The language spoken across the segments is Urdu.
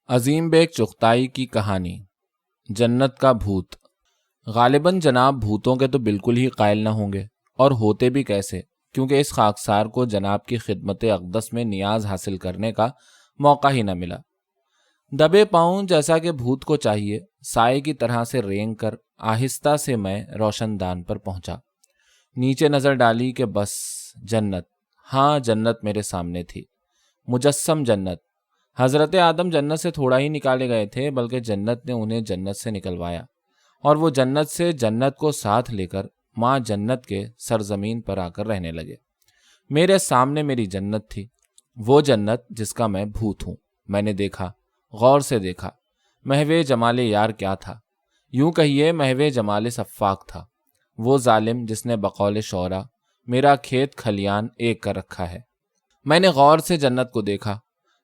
عظیم بیگ چغتائی کی کہانی، جنت کا بھوت۔ غالباً جناب بھوتوں کے تو بالکل ہی قائل نہ ہوں گے، اور ہوتے بھی کیسے، کیونکہ اس خاکسار کو جناب کی خدمت اقدس میں نیاز حاصل کرنے کا موقع ہی نہ ملا۔ دبے پاؤں جیسا کہ بھوت کو چاہیے، سائے کی طرح سے رینگ کر آہستہ سے میں روشن دان پر پہنچا۔ نیچے نظر ڈالی کہ بس جنت، ہاں جنت میرے سامنے تھی، مجسم جنت۔ حضرت آدم جنت سے تھوڑا ہی نکالے گئے تھے، بلکہ جنت نے انہیں جنت سے نکلوایا، اور وہ جنت سے جنت کو ساتھ لے کر ماں جنت کے سرزمین پر آ کر رہنے لگے۔ میرے سامنے میری جنت تھی، وہ جنت جس کا میں بھوت ہوں۔ میں نے دیکھا، غور سے دیکھا، محو جمال یار کیا تھا، یوں کہیے محو جمال سفاک تھا، وہ ظالم جس نے بقول شعرا میرا کھیت کھلیان ایک کر رکھا ہے۔ میں نے غور سے جنت کو دیکھا۔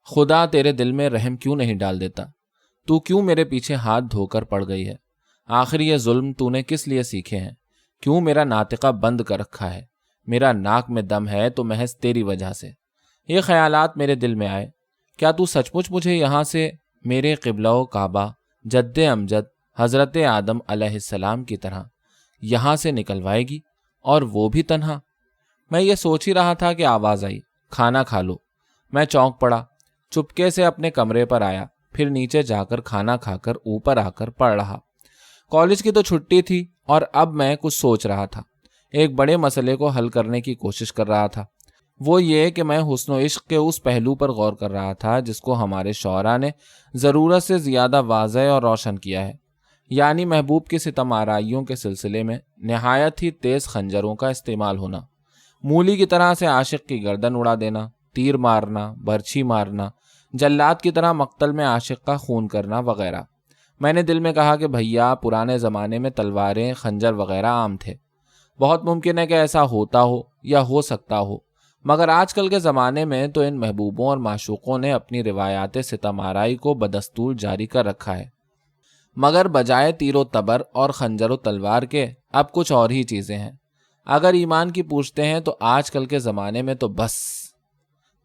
خدا تیرے دل میں رحم کیوں نہیں ڈال دیتا؟ تو کیوں میرے پیچھے ہاتھ دھو کر پڑ گئی ہے؟ آخر یہ ظلم تو نے کس لیے سیکھے ہیں؟ کیوں میرا ناطقہ بند کر رکھا ہے؟ میرا ناک میں دم ہے تو محض تیری وجہ سے۔ یہ خیالات میرے دل میں آئے، کیا تو سچ مچ مجھے یہاں سے میرے قبلہ و کعبہ جد امجد حضرت آدم علیہ السلام کی طرح یہاں سے نکلوائے گی، اور وہ بھی تنہا؟ میں یہ سوچ ہی رہا تھا کہ آواز آئی، کھانا کھا لو۔ میں چونک پڑا، چپکے سے اپنے کمرے پر آیا، پھر نیچے جا کر کھانا کھا کر اوپر آ کر پڑھ رہا۔ کالج کی تو چھٹی تھی، اور اب میں کچھ سوچ رہا تھا، ایک بڑے مسئلے کو حل کرنے کی کوشش کر رہا تھا۔ وہ یہ کہ میں حسن و عشق کے اس پہلو پر غور کر رہا تھا جس کو ہمارے شعراء نے ضرورت سے زیادہ واضح اور روشن کیا ہے، یعنی محبوب کی ستم آرائیوں کے سلسلے میں نہایت ہی تیز خنجروں کا استعمال ہونا، مولی کی طرح سے عاشق کی گردن اڑا دینا، تیر مارنا، برچھی مارنا، جلاد کی طرح مقتل میں عاشق کا خون کرنا وغیرہ۔ میں نے دل میں کہا کہ بھیا پرانے زمانے میں تلواریں، خنجر وغیرہ عام تھے، بہت ممکن ہے کہ ایسا ہوتا ہو یا ہو سکتا ہو، مگر آج کل کے زمانے میں تو ان محبوبوں اور معشوقوں نے اپنی روایات ستم آرائی کو بدستور جاری کر رکھا ہے، مگر بجائے تیر و تبر اور خنجر و تلوار کے اب کچھ اور ہی چیزیں ہیں۔ اگر ایمان کی پوچھتے ہیں تو آج کل کے زمانے میں تو بس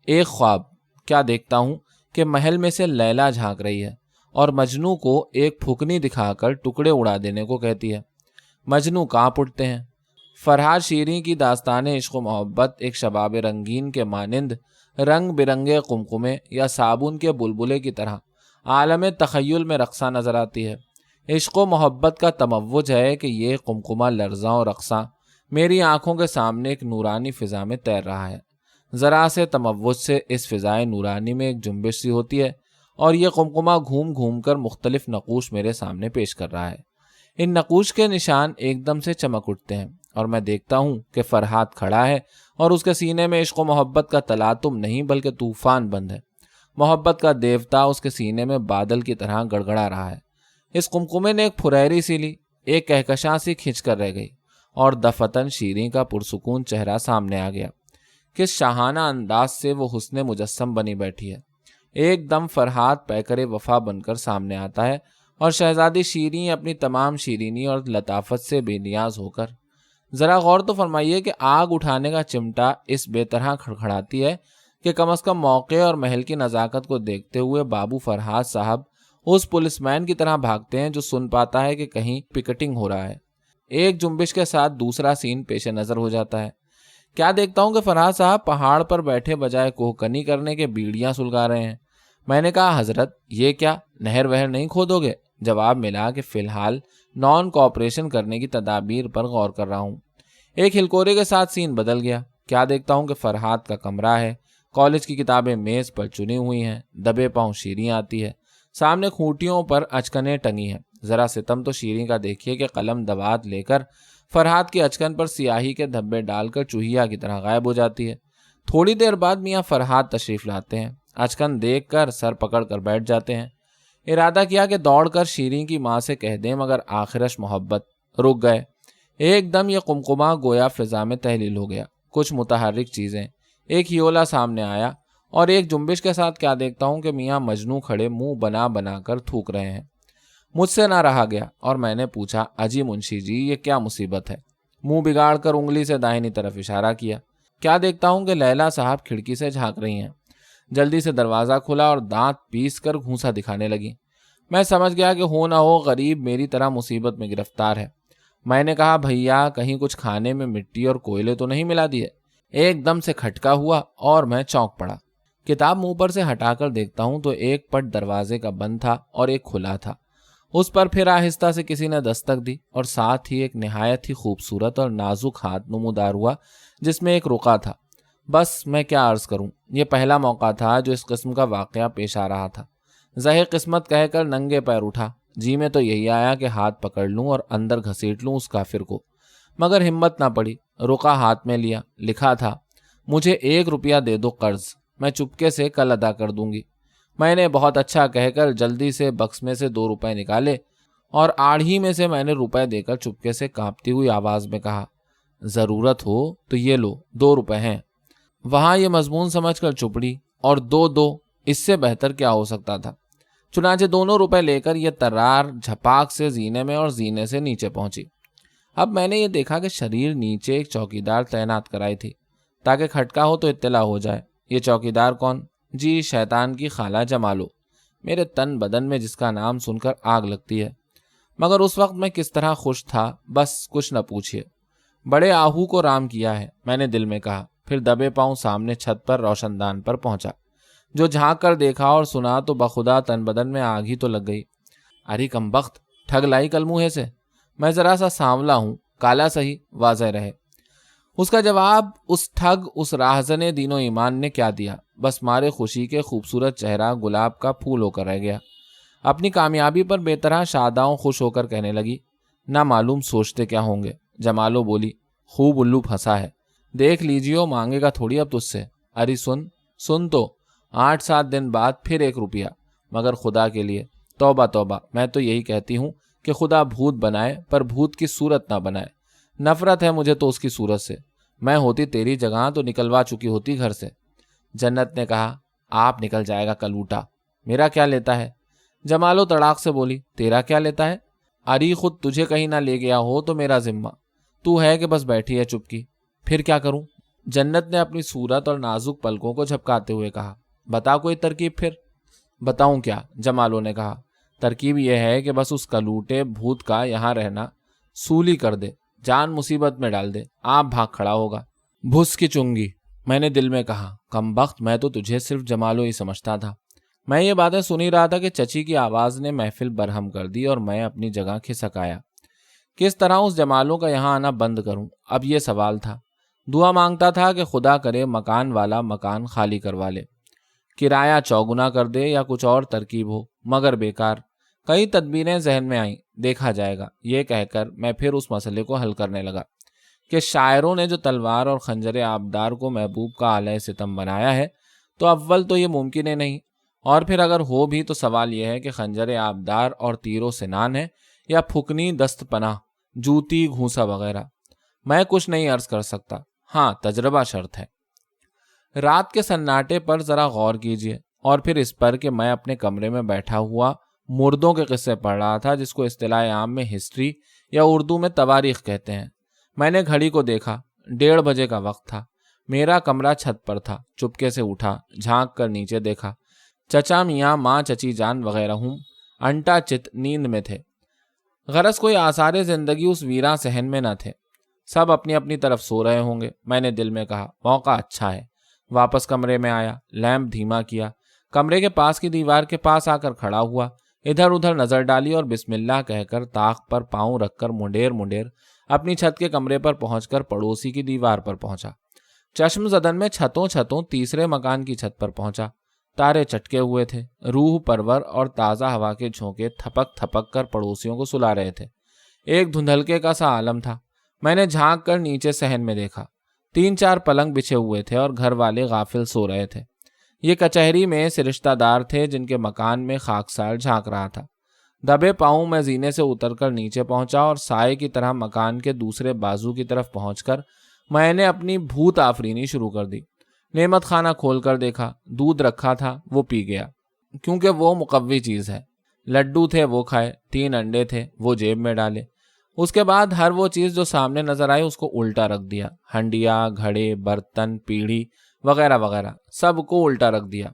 ایک خواب کیا دیکھتا ہوں کہ محل میں سے لیلا جھانک رہی ہے اور مجنو کو ایک پھکنی دکھا کر ٹکڑے اڑا دینے کو کہتی ہے۔ مجنو کانپ اٹھتے ہیں۔ فرحاد شیریں کی داستان عشق و محبت ایک شباب رنگین کے مانند رنگ برنگے قمقمے یا صابن کے بلبلے کی طرح عالم تخیل میں رقصاں نظر آتی ہے۔ عشق و محبت کا تموج ہے کہ یہ قمقمہ لرزاں اور رقصاں میری آنکھوں کے سامنے ایک نورانی فضا میں تیر رہا ہے۔ ذرا سے تموج سے اس فضائے نورانی میں ایک جنبش سی ہوتی ہے، اور یہ قمقمہ گھوم گھوم کر مختلف نقوش میرے سامنے پیش کر رہا ہے۔ ان نقوش کے نشان ایک دم سے چمک اٹھتے ہیں، اور میں دیکھتا ہوں کہ فرحاد کھڑا ہے اور اس کے سینے میں عشق و محبت کا تلاطم نہیں بلکہ طوفان بند ہے۔ محبت کا دیوتا اس کے سینے میں بادل کی طرح گڑگڑا رہا ہے۔ اس قمقمے نے ایک پھریری سی لی، ایک کہکشاں سی کھنچ کر رہ گئی، اور دفتن شیریں کا پرسکون چہرہ سامنے آ گیا۔ کس شاہانہ انداز سے وہ حسن مجسم بنی بیٹھی ہے۔ ایک دم فرحاد پیکر وفا بن کر سامنے آتا ہے، اور شہزادی شیریں اپنی تمام شیرینی اور لطافت سے بے نیاز ہو کر، ذرا غور تو فرمائیے کہ آگ اٹھانے کا چمٹا اس بے طرح کھڑکھڑاتی ہے کہ کم از کم موقع اور محل کی نزاکت کو دیکھتے ہوئے بابو فرحاد صاحب اس پولیس مین کی طرح بھاگتے ہیں جو سن پاتا ہے کہ کہیں پکٹنگ ہو رہا ہے۔ ایک جنبش کے ساتھ دوسرا سین پیش نظر ہو جاتا ہے۔ کیا دیکھتا ہوں کہ فرحاد صاحب پہاڑ پر بیٹھے بجائے کوہکنی کرنے کے بیڑیاں سلگا رہے ہیں۔ میں نے کہا حضرت یہ کیا نہر وہر نہیں کھودو گے؟ جواب ملا کہ فی الحال نان کوآپریشن کرنے کی تدابیر پر غور کر رہا ہوں۔ ایک ہلکورے کے ساتھ سین بدل گیا۔ کیا دیکھتا ہوں کہ فرحاد کا کمرہ ہے، کالج کی کتابیں میز پر چنی ہوئی ہیں، دبے پاؤں شیریں آتی ہے، سامنے کھوٹیوں پر اچکنیں ٹنگی ہیں۔ ذرا ستم تو شیریں کا دیکھیے کہ قلم دوات لے کر فرحاد کی اچکن پر سیاہی کے دھبے ڈال کر چوہیا کی طرح غائب ہو جاتی ہے۔ تھوڑی دیر بعد میاں فرحاد تشریف لاتے ہیں، اچکن دیکھ کر سر پکڑ کر بیٹھ جاتے ہیں۔ ارادہ کیا کہ دوڑ کر شیریں کی ماں سے کہہ دیں، مگر آخرش محبت رک گئے۔ ایک دم یہ قمقمہ گویا فضا میں تحلیل ہو گیا۔ کچھ متحرک چیزیں، ایک ہیولا سامنے آیا، اور ایک جنبش کے ساتھ کیا دیکھتا ہوں کہ میاں مجنو کھڑے منہ بنا بنا کر تھوک رہے ہیں۔ مجھ سے نہ رہا گیا، اور میں نے پوچھا اجی منشی جی یہ کیا مصیبت ہے؟ منہ بگاڑ کر انگلی سے داہنی طرف اشارہ کیا۔ کیا دیکھتا ہوں کہ لیلا صاحب کھڑکی سے جھانک رہی ہیں۔ جلدی سے دروازہ کھلا اور دانت پیس کر گھونسا دکھانے لگی۔ میں سمجھ گیا کہ ہو نہ ہو غریب میری طرح مصیبت میں گرفتار ہے۔ میں نے کہا بھیا کہیں کچھ کھانے میں مٹی اور کوئلے تو نہیں ملا دیے؟ ایک دم سے کھٹکا ہوا اور میں چونک پڑا۔ کتاب منہ پر سے ہٹا کر دیکھتا ہوں تو ایک پٹ دروازے کا بند تھا اور ایک کھلا تھا۔ اس پر پھر آہستہ سے کسی نے دستک دی اور ساتھ ہی ایک نہایت ہی خوبصورت اور نازک ہاتھ نمودار ہوا جس میں ایک رقعہ تھا۔ بس میں کیا عرض کروں، یہ پہلا موقع تھا جو اس قسم کا واقعہ پیش آ رہا تھا۔ زہے قسمت کہہ کر ننگے پیر اٹھا۔ جی میں تو یہی آیا کہ ہاتھ پکڑ لوں اور اندر گھسیٹ لوں اس کافر کو، مگر ہمت نہ پڑی۔ رقعہ ہاتھ میں لیا، لکھا تھا مجھے 1 روپیہ دے دو قرض، میں چپکے سے کل ادا کر دوں گی۔ میں نے بہت اچھا کہہ کر جلدی سے بکس میں سے 2 روپے نکالے اور آڑھی میں سے میں نے روپے دے کر چپکے سے کانپتی ہوئی آواز میں کہا ضرورت ہو تو یہ لو 2 روپے ہیں۔ وہاں یہ مضمون سمجھ کر چپڑی اور 2 اس سے بہتر کیا ہو سکتا تھا۔ چنانچہ دونوں روپے لے کر یہ ترار جھپاک سے زینے میں اور زینے سے نیچے پہنچی۔ اب میں نے یہ دیکھا کہ شریر نیچے ایک چوکیدار تعینات کرائی تھی تاکہ کھٹکا ہو تو اطلاع ہو جائے۔ یہ چوکیدار کون؟ جی شیطان کی خالہ جمالو۔ میرے تن بدن میں جس کا نام سن کر آگ لگتی ہے، مگر اس وقت میں کس طرح خوش تھا بس کچھ نہ پوچھئے۔ بڑے آہو کو رام کیا ہے، میں نے دل میں کہا۔ پھر دبے پاؤں سامنے چھت پر روشن دان پر پہنچا۔ جو جھانک کر دیکھا اور سنا تو بخدا تن بدن میں آگ ہی تو لگ گئی۔ ارے کمبخت، ٹھگ لائی کل منہ سے، میں ذرا سا سانولا ہوں، کالا سہی واضح رہے۔ اس کا جواب اس ٹھگ اس راہزن دین و ایمان نے کیا دیا، بس مارے خوشی کے خوبصورت چہرہ گلاب کا پھول ہو کر رہ گیا۔ اپنی کامیابی پر بے طرح شاداؤں خوش ہو کر کہنے لگی نہ معلوم سوچتے کیا ہوں گے۔ جمالو بولی خوب الو پھنسا ہے، دیکھ لیجیو مانگے گا تھوڑی اب تجھ سے۔ ارے سن تو 8-7 دن بعد پھر 1 روپیہ، مگر خدا کے لیے توبہ توبہ، میں تو یہی کہتی ہوں کہ خدا بھوت بنائے پر بھوت کی صورت نہ بنائے۔ نفرت ہے مجھے تو اس کی صورت سے، میں ہوتی تیری جگہ تو نکلوا چکی ہوتی گھر سے۔ جنت نے کہا آپ نکل جائے گا کلوٹا، میرا کیا لیتا ہے؟ جمالو تڑاق سے بولی تیرا کیا لیتا ہے؟ اری خود تجھے کہیں نہ لے گیا ہو تو میرا ذمہ، تو ہے کہ بس بیٹھی ہے چپکی، پھر کیا کروں؟ جنت نے اپنی صورت اور نازک پلکوں کو جھپکاتے ہوئے کہا بتا کوئی ترکیب پھر۔ بتاؤں کیا؟ جمالو نے کہا ترکیب یہ ہے کہ بس اس کلوٹے بھوت کا یہاں رہنا سولی کر دے، جان مصیبت میں ڈال دے، آپ بھاگ کھڑا ہوگا۔ بھس کی چنگی، میں نے دل میں کہا کمبخت، میں تو تجھے صرف جمالو ہی سمجھتا تھا۔ میں یہ باتیں سن ہی رہا تھا کہ چچی کی آواز نے محفل برہم کر دی اور میں اپنی جگہ کھسک آیا۔ کس طرح اس جمالو کا یہاں آنا بند کروں، اب یہ سوال تھا۔ دعا مانگتا تھا کہ خدا کرے مکان والا مکان خالی کروا لے، کرایہ چوگنا کر دے یا کچھ اور ترکیب ہو، مگر بیکار۔ کئی تدبیریں ذہن میں آئیں، دیکھا جائے گا، یہ کہہ کر میں پھر اس مسئلے کو حل کرنے لگا کہ شاعروں نے جو تلوار اور خنجر آبدار کو محبوب کا آلہ ستم بنایا ہے تو اول تو یہ ممکن ہی نہیں، اور پھر اگر ہو بھی تو سوال یہ ہے کہ خنجر آبدار اور تیر و سنان ہے یا پھکنی دست پناہ، جوتی گھونسا وغیرہ۔ میں کچھ نہیں عرض کر سکتا، ہاں تجربہ شرط ہے۔ رات کے سناٹے پر ذرا غور کیجئے اور پھر اس پر کہ میں اپنے کمرے میں بیٹھا ہوا مردوں کے قصے پڑھ رہا تھا جس کو اصطلاح عام میں ہسٹری یا اردو میں تواریخ کہتے ہیں۔ میں نے گھڑی کو دیکھا، 1:30 بجے کا وقت تھا۔ میرا کمرہ چھت پر تھا۔ چپکے سے اٹھا، جھانک کر نیچے دیکھا، چچا میاں، ماں، چچی جان وغیرہ انٹا چت نیند میں تھے۔ غرض کوئی آثار زندگی اس ویراں صحن میں نہ تھے، سب اپنی اپنی طرف سو رہے ہوں گے۔ میں نے دل میں کہا موقع اچھا ہے۔ واپس کمرے میں آیا، لیمپ دھیما کیا، کمرے کے پاس کی دیوار کے پاس آ کر کھڑا ہوا، ادھر ادھر نظر ڈالی اور بسم اللہ کہہ کر طاق پر پاؤں رکھ کر منڈیر اپنی چھت کے کمرے پر پہنچ کر پڑوسی کی دیوار پر پہنچا۔ چشم زدن میں چھتوں تیسرے مکان کی چھت پر پہنچا۔ تارے چٹکے ہوئے تھے، روح پرور اور تازہ ہوا کے جھونکے تھپک تھپک کر پڑوسیوں کو سلا رہے تھے۔ ایک دھندلکے کا سا عالم تھا۔ میں نے جھانک کر نیچے صحن میں دیکھا، 3-4 پلنگ بچھے ہوئے تھے اور گھر والے غافل سو رہے تھے۔ یہ کچہری میں سے رشتہ دار تھے جن کے مکان میں خاکسار جھانک رہا تھا۔ دبے پاؤں میں زینے سے اتر کر نیچے پہنچا اور سائے کی طرح مکان کے دوسرے بازو کی طرف پہنچ کر میں نے اپنی بھوت آفرینی شروع کر دی۔ نعمت خانہ کھول کر دیکھا، دودھ رکھا تھا، وہ پی گیا کیونکہ وہ مقوی چیز ہے۔ لڈو تھے، وہ کھائے، 3 انڈے تھے، وہ جیب میں ڈالے۔ اس کے بعد ہر وہ چیز جو سامنے نظر آئی اس کو الٹا رکھ دیا، ہنڈیا، گھڑے، برتن، پیڑھی وغیرہ وغیرہ، سب کو الٹا رکھ دیا۔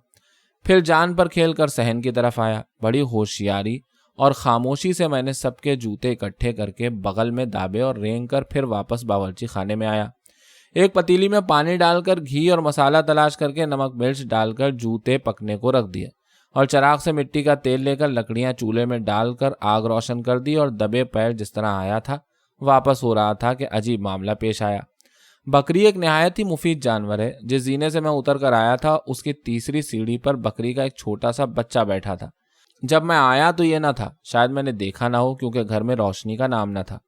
پھر جان پر کھیل کر صحن کی طرف آیا۔ بڑی ہوشیاری اور خاموشی سے میں نے سب کے جوتے اکٹھے کر کے بغل میں دابے اور رینگ کر پھر واپس باورچی خانے میں آیا۔ ایک پتیلی میں پانی ڈال کر گھی اور مسالہ تلاش کر کے نمک مرچ ڈال کر جوتے پکنے کو رکھ دیے اور چراغ سے مٹی کا تیل لے کر لکڑیاں چولہے میں ڈال کر آگ روشن کر دی اور دبے پیر جس طرح آیا تھا واپس ہو رہا تھا کہ عجیب معاملہ پیش آیا۔ بکری ایک نہایت ہی مفید جانور ہے۔ جس زینے سے میں اتر کر آیا تھا اس کی تیسری سیڑھی پر بکری کا ایک چھوٹا سا بچہ بیٹھا تھا۔ جب میں آیا تو یہ نہ تھا، شاید میں نے دیکھا نہ ہو کیونکہ گھر میں روشنی کا نام نہ تھا۔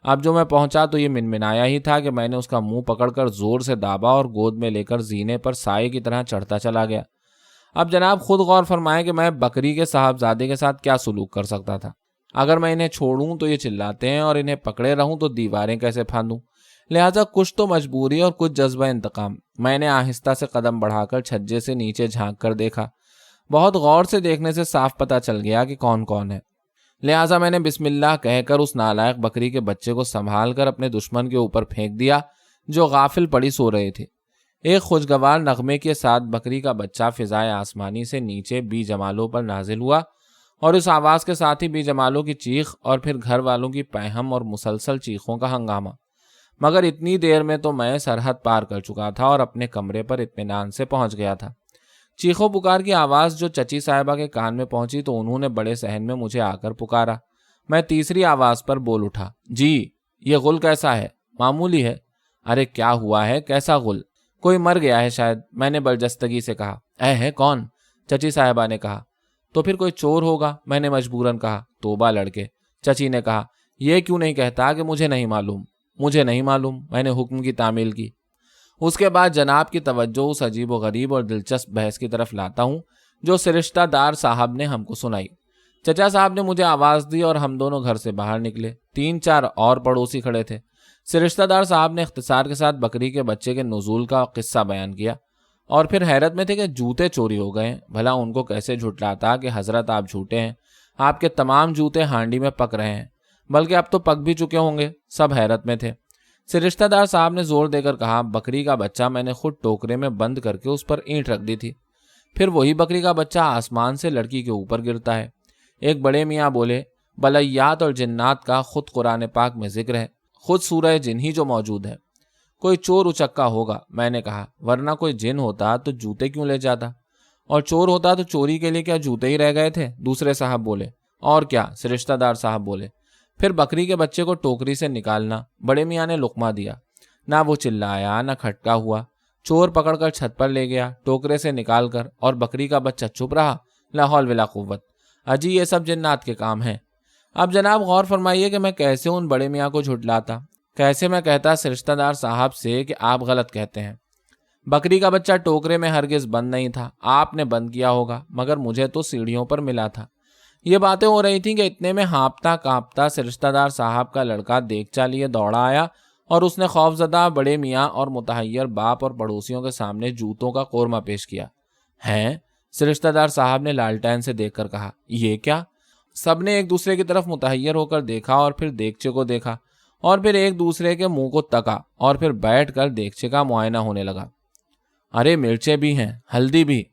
اب جو میں پہنچا تو یہ منمنایا ہی تھا کہ میں نے اس کا منہ پکڑ کر زور سے دابا اور گود میں لے کر زینے پر سائے کی طرح چڑھتا چلا گیا۔ اب جناب خود غور فرمائیں کہ میں بکری کے صاحبزادے کے ساتھ کیا سلوک کر سکتا تھا۔ اگر میں انہیں چھوڑوں تو یہ چلاتے ہیں اور انہیں پکڑے رہوں تو دیواریں کیسے پھاندوں۔ لہٰذا کچھ تو مجبوری اور کچھ جذبہ انتقام۔ میں نے آہستہ سے قدم بڑھا کر چھجے سے نیچے جھانک کر دیکھا۔ بہت غور سے دیکھنے سے صاف پتہ چل گیا کہ کون کون ہے۔ لہٰذا میں نے بسم اللہ کہہ کر اس نالائق بکری کے بچے کو سنبھال کر اپنے دشمن کے اوپر پھینک دیا جو غافل پڑی سو رہے تھے۔ ایک خوشگوار نغمے کے ساتھ بکری کا بچہ فضائے آسمانی سے نیچے بی جمالوں پر نازل ہوا اور اس آواز کے ساتھ ہی بی جمالوں کی چیخ اور پھر گھر والوں کی پیہم اور مسلسل چیخوں کا ہنگامہ۔ مگر اتنی دیر میں تو میں سرحد پار کر چکا تھا اور اپنے کمرے پر اطمینان سے پہنچ گیا تھا۔ چیخو پکار کی آواز جو چچی صاحبہ کے کان میں پہنچی تو انہوں نے بڑے صحن میں مجھے آ کر پکارا۔ میں تیسری آواز پر بول اٹھا، جی یہ غل کیسا ہے؟ معمولی ہے۔ ارے کیا ہوا ہے؟ کیسا غل؟ کوئی مر گیا ہے شاید، میں نے برجستگی سے کہا۔ اے ہے کون؟ چچی صاحبہ نے کہا۔ تو پھر کوئی چور ہوگا، میں نے مجبوراً کہا۔ توبہ لڑکے، چچی نے کہا، یہ کیوں نہیں کہتا کہ مجھے نہیں معلوم؟ مجھے نہیں معلوم، میں نے حکم کی تعمیل کی۔ اس کے بعد جناب کی توجہ اس عجیب و غریب اور دلچسپ بحث کی طرف لاتا ہوں جو سرشتہ دار صاحب نے ہم کو سنائی۔ چچا صاحب نے مجھے آواز دی اور ہم دونوں گھر سے باہر نکلے۔ 3-4 اور پڑوسی کھڑے تھے۔ سرشتہ دار صاحب نے اختصار کے ساتھ بکری کے بچے کے نزول کا قصہ بیان کیا اور پھر حیرت میں تھے کہ جوتے چوری ہو گئے۔ بھلا ان کو کیسے جھٹلاتا کہ حضرت آپ جھوٹے ہیں، آپ کے تمام جوتے ہانڈی میں پک رہے ہیں، بلکہ اب تو پک بھی چکے ہوں گے۔ سب حیرت میں تھے۔ رشتہ دار صاحب نے زور دے کر کہا، بکری کا بچہ میں نے خود ٹوکرے میں بند کر کے اس پر اینٹ رکھ دی تھی، پھر وہی بکری کا بچہ آسمان سے لڑکی کے اوپر گرتا ہے۔ ایک بڑے میاں بولے، بلیات اور جنات کا خود قرآن پاک میں ذکر ہے، خود سورہ جن ہی جو موجود ہے۔ کوئی چور اچکا ہوگا، میں نے کہا، ورنہ کوئی جن ہوتا تو جوتے کیوں لے جاتا؟ اور چور ہوتا تو چوری کے لیے کیا جوتے ہی رہ گئے تھے؟ دوسرے صاحب بولے۔ اور کیا؟ رشتہ دار صاحب بولے۔ پھر بکری کے بچے کو ٹوکری سے نکالنا۔ بڑے میاں نے لقمہ دیا، نہ وہ چلایا نہ کھٹکا ہوا۔ چور پکڑ کر چھت پر لے گیا ٹوکرے سے نکال کر، اور بکری کا بچہ چپ رہا۔ لا حول ولا قوت۔ اجی یہ سب جنات کے کام ہیں۔ اب جناب غور فرمائیے کہ میں کیسے ان بڑے میاں کو جھٹلاتا، کیسے میں کہتا رشتہ دار صاحب سے کہ آپ غلط کہتے ہیں۔ بکری کا بچہ ٹوکرے میں ہرگز بند نہیں تھا، آپ نے بند کیا ہوگا، مگر مجھے تو سیڑھیوں پر ملا تھا۔ یہ باتیں ہو رہی تھیں کہ اتنے میں ہانپتا کانپتا رشتہ دار صاحب کا لڑکا دیگچا لیے دوڑا آیا اور اس نے خوفزدہ بڑے میاں اور متحیر باپ اور پڑوسیوں کے سامنے جوتوں کا قورمہ پیش کیا۔ ہیں؟ رشتہ دار صاحب نے لالٹین سے دیکھ کر کہا، یہ کیا؟ سب نے ایک دوسرے کی طرف متحیر ہو کر دیکھا اور پھر دیگچے کو دیکھا اور پھر ایک دوسرے کے منہ کو تکا اور پھر بیٹھ کر دیگچے کا معائنہ ہونے لگا۔ ارے مرچیں بھی ہیں، ہلدی بھی۔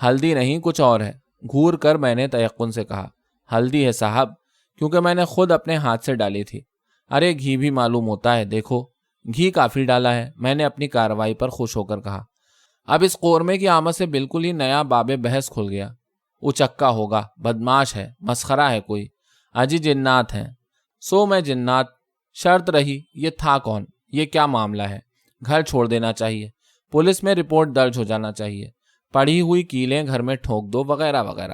ہلدی نہیں، کچھ اور ہے۔ گھور کر میں نے تیقن سے کہا، ہلدی ہے صاحب، کیونکہ میں نے خود اپنے ہاتھ سے ڈالی تھی۔ ارے گھی بھی معلوم ہوتا ہے، دیکھو گھی کافی ڈالا ہے، میں نے اپنی کارروائی پر خوش ہو کر کہا۔ اب اس قورمے کی آمد سے بالکل ہی نیا باب بحث کھل گیا۔ اچکا ہوگا، بدماش ہے، مسخرہ ہے کوئی۔ اجی جنات ہیں۔ سو میں جنات، شرط رہی، یہ تھا کون؟ یہ کیا معاملہ ہے؟ گھر چھوڑ دینا چاہیے، پولیس میں رپورٹ درج ہو جانا چاہیے، پڑھی ہوئی کیلیں گھر میں ٹھوک دو، وغیرہ وغیرہ۔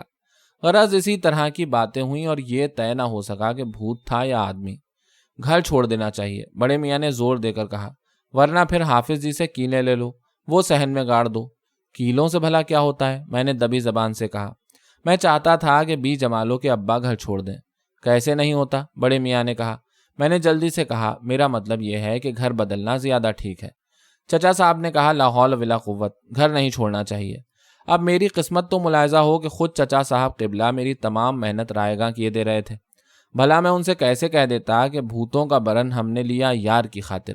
غرض اسی طرح کی باتیں ہوئیں اور یہ طے نہ ہو سکا کہ بھوت تھا یا آدمی۔ گھر چھوڑ دینا چاہیے، بڑے میاں نے زور دے کر کہا، ورنہ پھر حافظ جی سے کیلیں لے لو، وہ صحن میں گاڑ دو۔ کیلوں سے بھلا کیا ہوتا ہے؟ میں نے دبی زبان سے کہا۔ میں چاہتا تھا کہ بی جمالوں کے ابا گھر چھوڑ دیں۔ کیسے نہیں ہوتا؟ بڑے میاں نے کہا۔ میں نے جلدی سے کہا، میرا مطلب یہ ہے کہ گھر بدلنا زیادہ ٹھیک ہے۔ چچا صاحب نے کہا، لا حول ولا قوت، گھر نہیں چھوڑنا چاہیے۔ اب میری قسمت تو ملاحظہ ہو کہ خود چچا صاحب قبلہ میری تمام محنت رائے گاں کیے دے رہے تھے۔ بھلا میں ان سے کیسے کہہ دیتا کہ بھوتوں کا برن ہم نے لیا یار کی خاطر۔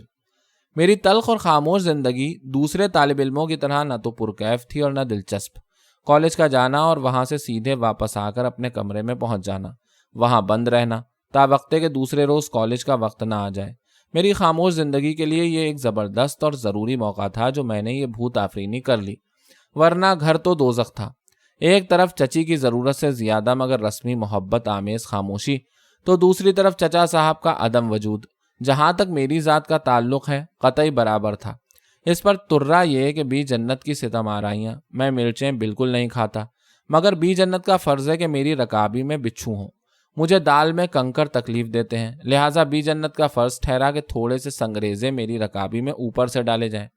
میری تلخ اور خاموش زندگی دوسرے طالب علموں کی طرح نہ تو پرکیف تھی اور نہ دلچسپ۔ کالج کا جانا اور وہاں سے سیدھے واپس آ کر اپنے کمرے میں پہنچ جانا، وہاں بند رہنا تا وقتے کے دوسرے روز کالج کا وقت نہ آ جائے۔ میری خاموش زندگی کے لیے یہ ایک زبردست اور ضروری موقع تھا جو میں نے یہ بھوت آفرینی کر لی، ورنہ گھر تو دوزخ تھا۔ ایک طرف چچی کی ضرورت سے زیادہ مگر رسمی محبت آمیز خاموشی، تو دوسری طرف چچا صاحب کا عدم وجود۔ جہاں تک میری ذات کا تعلق ہے قطعی برابر تھا۔ اس پر ترا یہ کہ بی جنت کی ستم آرائیاں، میں مرچیں بالکل نہیں کھاتا، مگر بی جنت کا فرض ہے کہ میری رکابی میں بچھو ہوں۔ مجھے دال میں کنکر تکلیف دیتے ہیں، لہٰذا بی جنت کا فرض ٹھہرا کہ تھوڑے سے سنگریزے میری رکابی میں اوپر سے ڈالے جائیں۔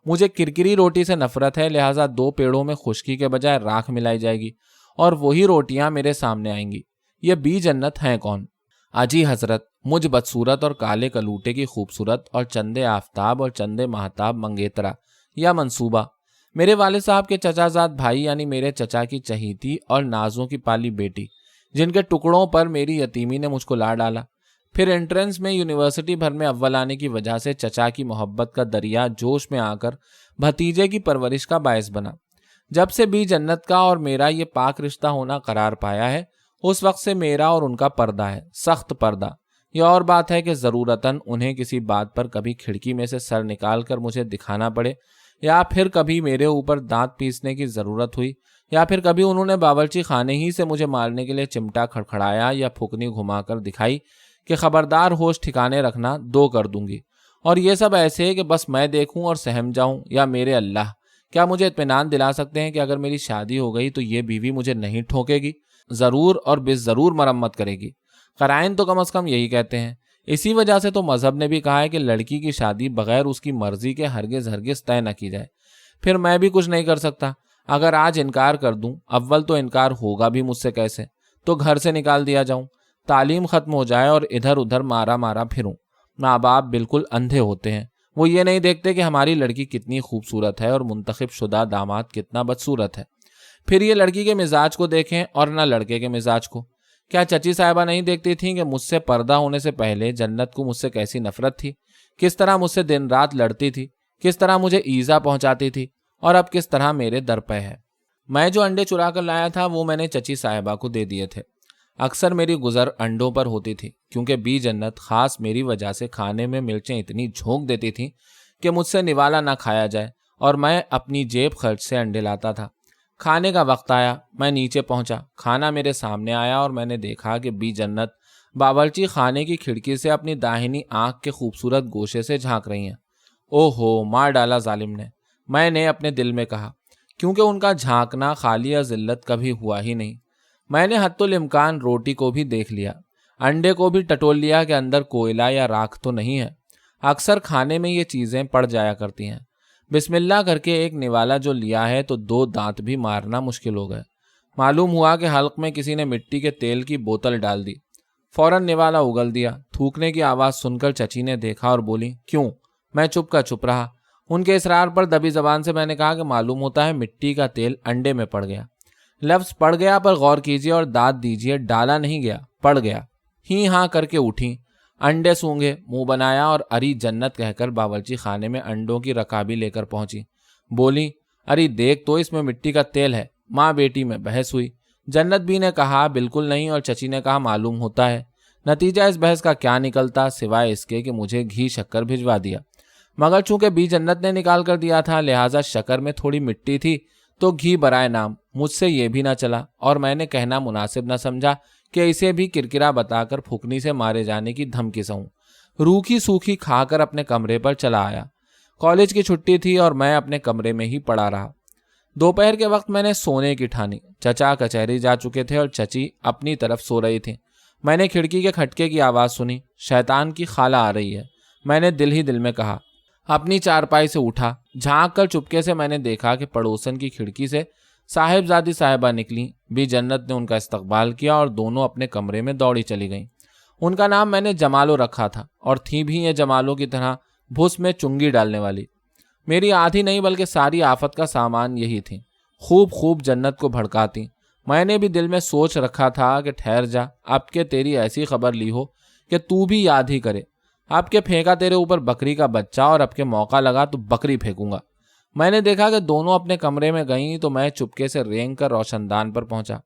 مجھے کرکری روٹی سے نفرت ہے، لہٰذا 2 پیڑوں میں خشکی کے بجائے راکھ ملائی جائے گی اور وہی روٹیاں میرے سامنے آئیں گی۔ یہ بی جنت ہیں کون؟ اجی حضرت، مجھ بدصورت اور کالے کلوٹے کی خوبصورت اور چندے آفتاب اور چندے مہتاب منگیترا یا منصوبہ، میرے والد صاحب کے چچا زاد بھائی یعنی میرے چچا کی چہیتی اور نازوں کی پالی بیٹی، جن کے ٹکڑوں پر میری یتیمی نے مجھ کو لا ڈالا۔ پھر انٹرنس میں یونیورسٹی بھر میں اول آنے کی وجہ سے چچا کی محبت کا دریا جوش میں آ کر بھتیجے کی پرورش کا باعث بنا۔ جب سے بی جنت کا اور میرا یہ پاک رشتہ ہونا قرار پایا ہے، اس وقت سے میرا اور ان کا پردہ ہے، سخت پردہ۔ یہ اور بات ہے کہ ضرورتاً انہیں کسی بات پر کبھی کھڑکی میں سے سر نکال کر مجھے دکھانا پڑے، یا پھر کبھی میرے اوپر دانت پیسنے کی ضرورت ہوئی، یا پھر کبھی انہوں نے باورچی خانے ہی سے مجھے مارنے کے لیے چمٹا کھڑکھڑایا یا پھکنی گھما کر دکھائی کہ خبردار، ہوش ٹھکانے رکھنا، 2 کر دوں گی۔ اور یہ سب ایسے ہے کہ بس میں دیکھوں اور سہم جاؤں، یا میرے اللہ، کیا مجھے اطمینان دلا سکتے ہیں کہ اگر میری شادی ہو گئی تو یہ بیوی مجھے نہیں ٹھوکے گی، ضرور اور بے ضرور مرمت کرے گی؟ قرائن تو کم از کم یہی کہتے ہیں۔ اسی وجہ سے تو مذہب نے بھی کہا ہے کہ لڑکی کی شادی بغیر اس کی مرضی کے ہرگز ہرگز طے نہ کی جائے۔ پھر میں بھی کچھ نہیں کر سکتا۔ اگر آج انکار کر دوں، اول تو انکار ہوگا بھی مجھ سے کیسے، تو گھر سے نکال دیا جاؤں، تعلیم ختم ہو جائے اور ادھر ادھر مارا مارا پھروں۔ ماں باپ بالکل اندھے ہوتے ہیں، وہ یہ نہیں دیکھتے کہ ہماری لڑکی کتنی خوبصورت ہے اور منتخب شدہ داماد کتنا بدصورت ہے۔ پھر یہ لڑکی کے مزاج کو دیکھیں اور نہ لڑکے کے مزاج کو۔ کیا چچی صاحبہ نہیں دیکھتی تھیں کہ مجھ سے پردہ ہونے سے پہلے جنت کو مجھ سے کیسی نفرت تھی، کس طرح مجھ سے دن رات لڑتی تھی، کس طرح مجھے ایذا پہنچاتی تھی، اور اب کس طرح میرے در پہ ہے۔ میں جو انڈے چرا کر لایا تھا وہ میں نے چچی صاحبہ کو دے دیے تھے۔ اکثر میری گزر انڈوں پر ہوتی تھی، کیونکہ بی جنت خاص میری وجہ سے کھانے میں مرچیں اتنی جھونک دیتی تھیں کہ مجھ سے نوالا نہ کھایا جائے، اور میں اپنی جیب خرچ سے انڈے لاتا تھا۔ کھانے کا وقت آیا، میں نیچے پہنچا، کھانا میرے سامنے آیا اور میں نے دیکھا کہ بی جنت باورچی خانے کی کھڑکی سے اپنی داہنی آنکھ کے خوبصورت گوشے سے جھانک رہی ہیں۔ او ہو، مار ڈالا ظالم نے، میں نے اپنے دل میں کہا، کیونکہ ان کا جھانکنا خالی ذلت کبھی ہوا ہی نہیں۔ میں نے حتی الامکان روٹی کو بھی دیکھ لیا، انڈے کو بھی ٹٹول لیا کہ اندر کوئلہ یا راکھ تو نہیں ہے۔ اکثر کھانے میں یہ چیزیں پڑ جایا کرتی ہیں۔ بسم اللہ کر کے ایک نوالا جو لیا ہے تو 2 دانت بھی مارنا مشکل ہو گئے۔ معلوم ہوا کہ حلق میں کسی نے مٹی کے تیل کی بوتل ڈال دی۔ فوراً نوالا اگل دیا۔ تھوکنے کی آواز سن کر چچی نے دیکھا اور بولی، کیوں؟ میں چپ کا چپ رہا۔ ان کے اصرار پر دبی زبان سے میں نے کہا کہ معلوم ہوتا ہے مٹی کا تیل انڈے میں پڑ گیا۔ لفظ پڑ گیا پر غور کیجیے اور داد دیجیے، ڈالا نہیں گیا، پڑ گیا۔ ہی ہاں کر کے اٹھی، انڈے سونگے، منہ بنایا اور اری جنت کہہ کر باورچی خانے میں انڈوں کی رکابی لے کر پہنچی۔ بولی، اری دیکھ تو اس میں مٹی کا تیل ہے۔ ماں بیٹی میں بحث ہوئی۔ جنت بھی نے کہا بالکل نہیں، اور چچی نے کہا معلوم ہوتا ہے۔ نتیجہ اس بحث کا کیا نکلتا سوائے اس کے کہ مجھے گھی شکر بھجوا دیا، مگر چونکہ بی جنت نے نکال کر دیا تھا لہٰذا شکر میں تھوڑی مٹی تھی تو گھی برائے نام مجھ سے یہ بھی نہ چلا، اور میں نے کہنا مناسب نہ سمجھا کہ اسے بھی کرکرا بتا کر پھکنی سے مارے جانے کی دھمکی سہوں۔ روکھی سوکھی کھا کر اپنے کمرے پر چلا آیا۔ کالج کی چھٹی تھی اور میں اپنے کمرے میں ہی پڑا رہا۔ دوپہر کے وقت میں نے سونے کی ٹھانی۔ چچا کچہری جا چکے تھے اور چچی اپنی طرف سو رہی تھی۔ میں نے کھڑکی کے کھٹکے کی آواز سنی، شیطان کی خالہ آ رہی ہے۔ میں نے دل ہی دل میں کہا۔ اپنی چارپائی سے اٹھا، جھانک کر چپکے سے میں نے دیکھا کہ پڑوسن کی کھڑکی سے صاحبزادی صاحبہ نکلی۔ بی جنت نے ان کا استقبال کیا اور دونوں اپنے کمرے میں دوڑی چلی گئیں۔ ان کا نام میں نے جمالو رکھا تھا، اور تھیں بھی یہ جمالوں کی طرح بھس میں چنگی ڈالنے والی۔ میری آدھی نہیں بلکہ ساری آفت کا سامان یہی تھی، خوب جنت کو بھڑکاتی۔ میں نے بھی دل میں سوچ رکھا تھا کہ ٹھہر جا، اب کہ تیری ایسی خبر لی ہو کہ تو بھی یاد ہی کرے۔ اب کہ پھینکا تیرے اوپر بکری کا بچہ، اور اب کے موقع لگا تو بکری پھینکوں گا۔ میں نے دیکھا کہ دونوں اپنے کمرے میں گئیں تو میں چپکے سے رینگ کر روشن دان پر پہنچا۔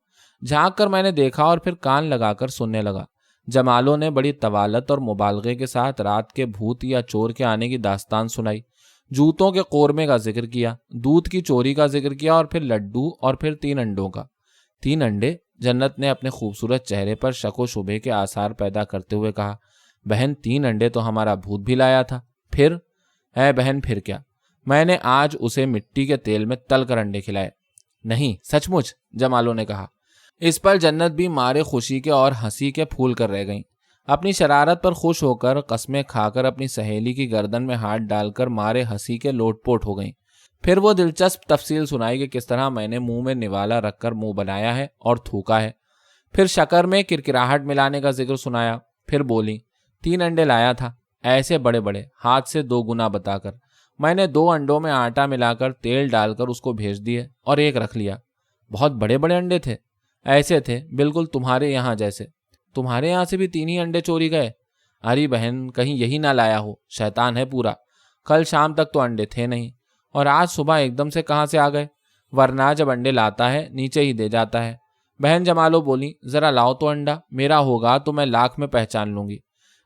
جھانک کر میں نے دیکھا اور پھر کان لگا کر سننے لگا۔ جمالو نے بڑی طوالت اور مبالغے کے ساتھ رات کے بھوت یا چور کے آنے کی داستان سنائی، جوتوں کے قورمے کا ذکر کیا، دودھ کی چوری کا ذکر کیا اور پھر لڈو اور پھر 3 انڈوں کا۔ 3 انڈے؟ جنت نے اپنے خوبصورت چہرے پر شک و شبے کے آثار پیدا کرتے ہوئے کہا۔ بہن 3 انڈے تو ہمارا بھوت بھی لایا تھا۔ پھر؟ اے بہن پھر کیا؟ میں نے آج اسے مٹی کے تیل میں تل کر انڈے کھلائے۔ نہیں سچ مچ؟ جمالو نے کہا۔ اس پر جنت بھی مارے خوشی کے اور ہنسی کے پھول کر رہ گئیں۔ اپنی شرارت پر خوش ہو کر قسمیں کھا کر اپنی سہیلی کی گردن میں ہاتھ ڈال کر مارے ہنسی کے لوٹ پوٹ ہو گئیں۔ پھر وہ دلچسپ تفصیل سنائی کہ کس طرح میں نے منہ میں نوالا رکھ کر منہ بنایا ہے اور تھوکا ہے۔ پھر شکر میں کرکراہٹ ملانے کا ذکر سنایا۔ پھر بولی 3 انڈے لایا تھا، ایسے بڑے بڑے، ہاتھ سے 2 گنا بتا کر۔ میں نے 2 انڈوں میں آٹا ملا کر تیل ڈال کر اس کو بھیج دیے اور 1 رکھ لیا۔ بہت بڑے بڑے انڈے تھے؟ ایسے تھے بالکل تمہارے یہاں جیسے۔ تمہارے یہاں سے بھی 3 ہی انڈے چوری گئے؟ ارے بہن کہیں یہی نہ لایا ہو، شیطان ہے پورا۔ کل شام تک تو انڈے تھے نہیں اور آج صبح ایک دم سے کہاں سے آ گئے؟ ورنہ جب انڈے لاتا ہے نیچے ہی دے جاتا ہے۔ بہن جمالو بولی ذرا لاؤ تو انڈا، میرا ہوگا تو میں لاکھ میں پہچان لوں گی۔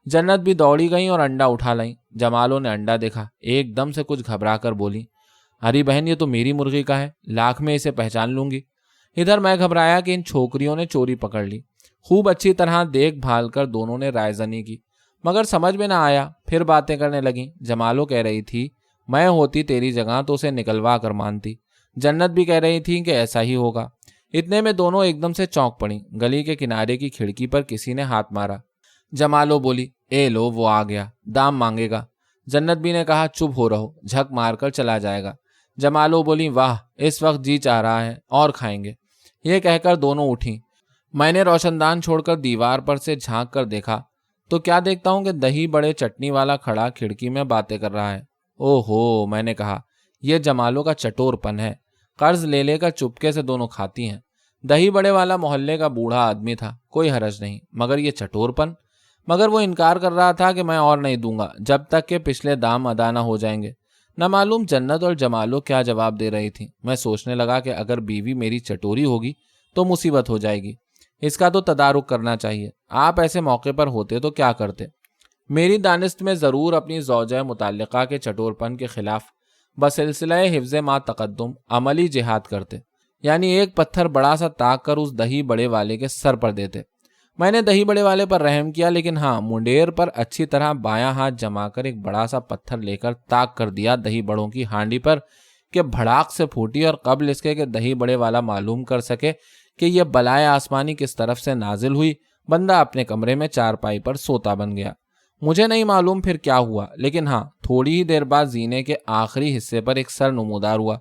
جنت بھی دوڑی گئیں اور انڈا اٹھا لائیں۔ جمالو نے انڈا دیکھا، ایک دم سے کچھ گھبرا کر بولی ارے بہن یہ تو میری مرغی کا ہے، لاکھ میں اسے پہچان لوں گی۔ ادھر میں گھبرایا کہ ان چھوکریوں نے چوری پکڑ لی۔ خوب اچھی طرح دیکھ بھال کر دونوں نے رائے زنی کی مگر سمجھ میں نہ آیا۔ پھر باتیں کرنے لگیں۔ جمالو کہہ رہی تھی میں ہوتی تیری جگہ تو اسے نکلوا کر مانتی۔ جنت بھی کہہ رہی تھی کہ ایسا ہی ہوگا۔ اتنے میں دونوں ایک دم سے چونک پڑیں۔ گلی کے کنارے کی کھڑکی پر کسی نے ہاتھ مارا۔ جمالو بولی اے لو وہ آ گیا، دام مانگے گا۔ جنت بھی نے کہا چپ ہو رہو، جھک مار کر چلا جائے گا۔ جمالو بولی واہ اس وقت جی چاہ رہا ہے اور کھائیں گے۔ یہ کہہ کر دونوں اٹھیں۔ میں نے روشن دان چھوڑ کر دیوار پر سے جھانک کر دیکھا تو کیا دیکھتا ہوں کہ دہی بڑے چٹنی والا کھڑا کھڑکی میں باتیں کر رہا ہے۔ او ہو، میں نے کہا یہ جمالو کا چٹور پن ہے، قرض لے لے کر چپکے سے دونوں کھاتی ہیں۔ دہی بڑے والا محلے کا بوڑھا آدمی تھا، کوئی حرج نہیں، مگر یہ چٹور پن؟ مگر وہ انکار کر رہا تھا کہ میں اور نہیں دوں گا جب تک کہ پچھلے دام ادا نہ ہو جائیں گے۔ نہ معلوم جنت اور جمالو کیا جواب دے رہی تھی۔ میں سوچنے لگا کہ اگر بیوی میری چٹوری ہوگی تو مصیبت ہو جائے گی، اس کا تو تدارک کرنا چاہیے۔ آپ ایسے موقع پر ہوتے تو کیا کرتے؟ میری دانست میں ضرور اپنی زوجہ متعلقہ کے چٹور پن کے خلاف بسلسلہ حفظ ما تقدم عملی جہاد کرتے، یعنی ایک پتھر بڑا سا تاک کر اس دہی بڑے والے کے سر پر دیتے۔ میں نے دہی بڑے والے پر رحم کیا، لیکن ہاں منڈیر پر اچھی طرح بایاں ہاتھ جما کر ایک بڑا سا پتھر لے کر تاک کر دیا دہی بڑوں کی ہانڈی پر کہ بھڑاک سے پھوٹی، اور قبل اس کے کہ دہی بڑے والا معلوم کر سکے کہ یہ بلائے آسمانی کس طرف سے نازل ہوئی، بندہ اپنے کمرے میں چارپائی پر سوتا بن گیا۔ مجھے نہیں معلوم پھر کیا ہوا، لیکن ہاں تھوڑی ہی دیر بعد زینے کے آخری حصے پر ایک سر نمودار ہوا،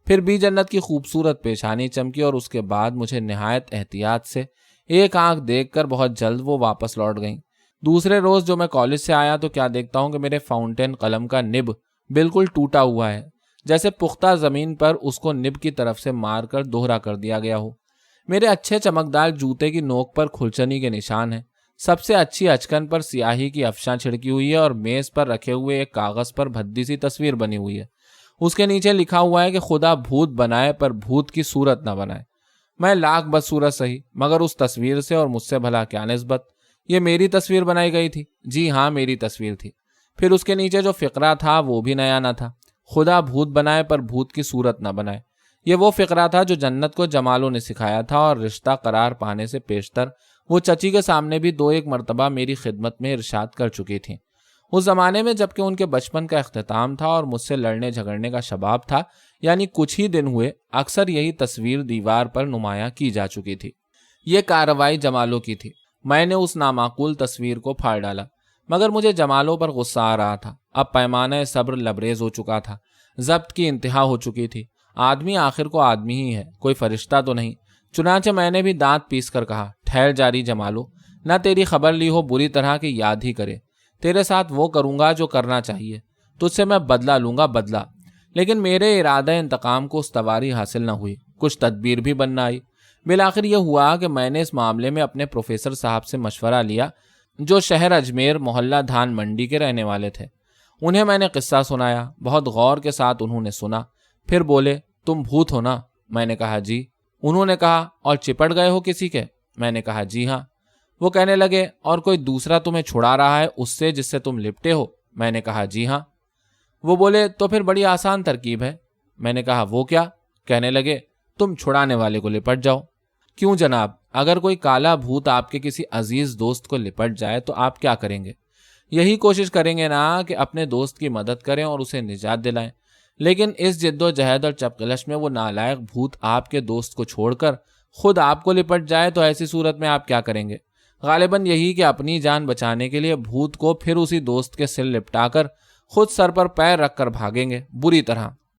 پھر بھی جنت کی خوبصورت پیشانی چمکی، اور اس کے بعد مجھے نہایت احتیاط سے ایک آنکھ دیکھ کر بہت جلد وہ واپس لوٹ گئیں۔ دوسرے روز جو میں کالج سے آیا تو کیا دیکھتا ہوں کہ میرے فاؤنٹین قلم کا نب بالکل ٹوٹا ہوا ہے، جیسے پختہ زمین پر اس کو نب کی طرف سے مار کر دوہرا کر دیا گیا ہو۔ میرے اچھے چمکدار جوتے کی نوک پر کھلچنی کے نشان ہیں۔ سب سے اچھی اچکن پر سیاہی کی افشاں چھڑکی ہوئی ہے، اور میز پر رکھے ہوئے ایک کاغذ پر بھدی سی تصویر بنی ہوئی ہے۔ اس کے نیچے لکھا ہوا ہے کہ خدا بھوت بنائے پر بھوت کی صورت نہ بنائے۔ میں لاکھ بدصورت سہی، مگر اس تصویر سے اور مجھ سے بھلا کیا نسبت؟ یہ میری تصویر بنائی گئی تھی، جی ہاں میری تصویر تھی۔ پھر اس کے نیچے جو فقرہ تھا وہ بھی نیا نہ تھا، خدا بھوت بنائے پر بھوت کی صورت نہ بنائے۔ یہ وہ فقرہ تھا جو جنت کو جمالو نے سکھایا تھا، اور رشتہ قرار پانے سے پیشتر وہ چچی کے سامنے بھی 2-1 مرتبہ میری خدمت میں ارشاد کر چکی تھیں۔ اس زمانے میں جبکہ ان کے بچپن کا اختتام تھا اور مجھ سے لڑنے جھگڑنے کا شباب تھا، یعنی کچھ ہی دن ہوئے، اکثر یہی تصویر دیوار پر نمایاں کی جا چکی تھی۔ یہ کارروائی جمالو کی تھی۔ میں نے اس نامعقول تصویر کو پھاڑ ڈالا، مگر مجھے جمالو پر غصہ آ رہا تھا۔ اب پیمانہ صبر لبریز ہو چکا تھا، ضبط کی انتہا ہو چکی تھی۔ آدمی آخر کو آدمی ہی ہے، کوئی فرشتہ تو نہیں۔ چنانچہ میں نے بھی دانت پیس کر کہا ٹھہر جاری جمالو، نہ تیری خبر لی ہو بری طرح کی یاد ہی کرے۔ تیرے ساتھ وہ کروں گا جو کرنا چاہیے، تجھ سے میں بدلہ لوں گا بدلہ۔ لیکن میرے ارادہ انتقام کو استواری حاصل نہ ہوئی، کچھ تدبیر بھی بننا آئی۔ بالآخر یہ ہوا کہ میں نے اس معاملے میں اپنے پروفیسر صاحب سے مشورہ لیا، جو شہر اجمیر محلہ دھان منڈی کے رہنے والے تھے۔ انہیں میں نے قصہ سنایا، بہت غور کے ساتھ انہوں نے سنا، پھر بولے تم بھوت ہو نا؟ میں نے کہا جی۔ انہوں نے کہا اور چپٹ گئے ہو کسی کے؟ میں نے کہا جی ہاں۔ وہ کہنے لگے اور کوئی دوسرا تمہیں چھڑا رہا ہے اس سے جس سے تم لپٹے ہو؟ میں نے کہا جی ہاں۔ وہ بولے تو پھر بڑی آسان ترکیب ہے۔ میں نے کہا وہ کیا؟ کہنے لگے تم چھڑانے والے کو لپٹ جاؤ۔ کیوں جناب؟ اگر کوئی کالا بھوت آپ کے کسی عزیز دوست کو لپٹ جائے تو آپ کیا کریں گے؟ یہی کوشش کریں گے نا کہ اپنے دوست کی مدد کریں اور اسے نجات دلائیں۔ لیکن اس جد و جہد اور چپقلش میں وہ نالائق بھوت آپ کے دوست کو چھوڑ کر خود آپ کو لپٹ جائے تو ایسی صورت میں آپ کیا کریں گے؟ غالباً یہی کہ اپنی جان بچانے کے لیے بھوت کو پھر اسی دوست کے سر لپٹا کر خود سر پر پیر رکھ کر بھاگیں گے بری طرح۔